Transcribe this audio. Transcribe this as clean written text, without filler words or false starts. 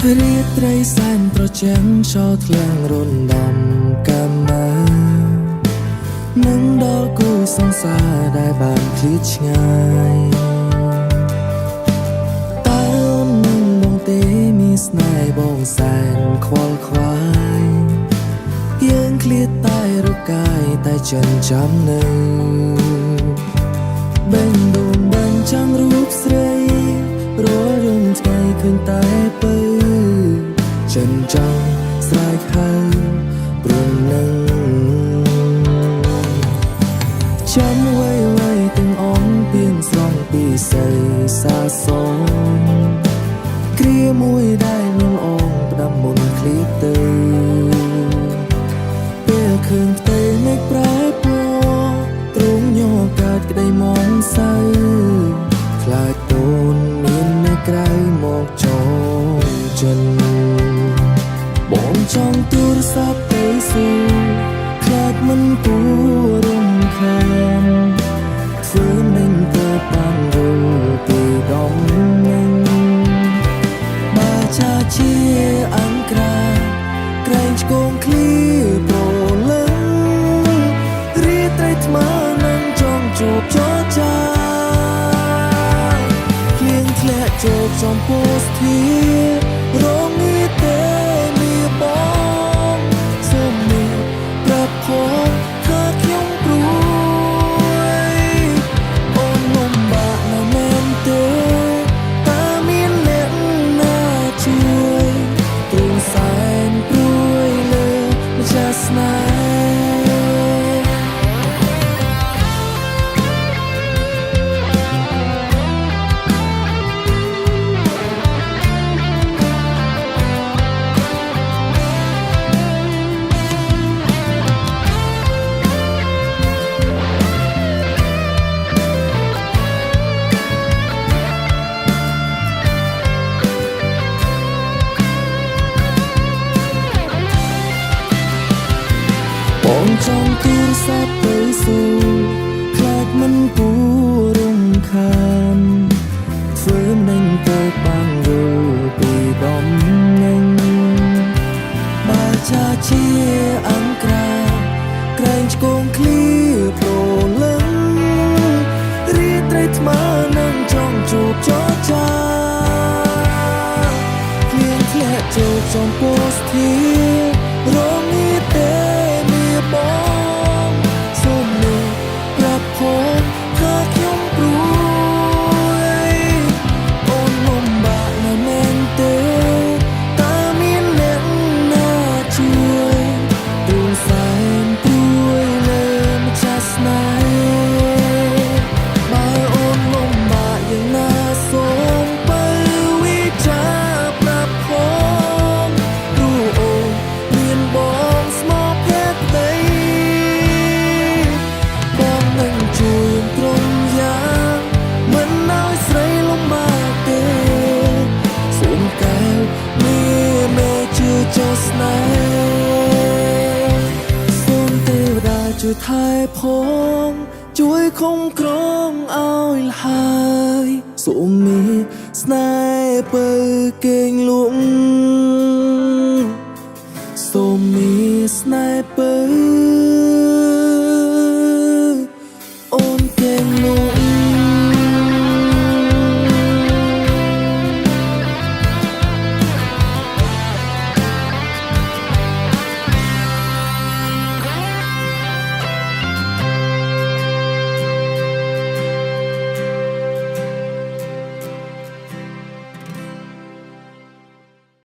រៀបត្រីសែនប្រចាំឆោធ្លាំងរុនដំកាមានឹងដល់គូសង្សារដែលបានឃ្លាតឆ្ងាយតើអូននឹងបងទេមានស្នេហ៍បងសែនខ្វល់ខ្វាយយើងឃ្លាតតែរកាយតែចិនចាំនៅបេងដួងបាញ់ចាំងរូបស្រីរាល់រឿងថ្ងៃឃើញតែទៅចិនចង់ស្រែកហៅព្រមនឹងចាំໄว้ទាំងអងពីងស្រង់ពីស័យសាសងគ្រាមួយដែលនឹងអងផ្ដាំមុនឃ្លៀតទៅពេលឃើញផ្ទៃមេឃប្រែពណ៌ទ្រង់ញ័រកាត់ក្តីមងសៅខ្លាចតូនមាននៅក្រៅមកចងចិនបងចង់ទូរស័ព្ទទៅសួរខ្លាចមិនគួររំខានធ្វើមិនក៏បានរូពីដំណឹងបាចាជាអង្ក្រាក្រែងឆ្កងឃ្លីប្រលឹងរីត្រីថ្មនឹងចង់ជួបចចាភ្លៀងធ្លាក់ចូលចំពោះស្ធារងនេះទេមានបងសូមនេះប្រាប់ផងថាខ្ញុំព្រួយអូនលំបាកណាស់មែនទេតើមានអ្នកណាជួយទ្រង់សែនព្រួយលើម្ចាស់ស្នេហ៍បងចង់ទូរស័ព្ទទៅសួរខ្លាចមិនគួររំខានធ្វើមិនទៅបានរូពីដំណឹងបើចាជាអង្ក្រាក្រែងឆ្កងឃ្លីប្រលឹងរីត្រីថ្មនឹងចង់ជួបចចាភ្លៀងធ្លាក់ចូលចំពោះស្ធារងនេះទេបងសូមនេះប្រាប់ផងថាខ្ញុំព្រួយអូនលំបាកណាស់មែនទេតើមានអ្នកណាជួយទ្រង់សែនព្រួយលើម្ចាស់ស្នេហ៍បើអូនលំបាកយ៉ាងណាសូមបើវិចារប្រាប់ផងព្រោះអូនមានបងស្មោះភក្តីបងនឹងជួយទ្រង់យ៉ាងមិនឲ្យស្រីលំបាកទេសូមកែវមានមេជឿចោស្នេហ៍សូមទេវតាជួយថែផងជួយคุ้มครองឲ្យហើយសូមមានស្នេហ៍ពើគេងលក់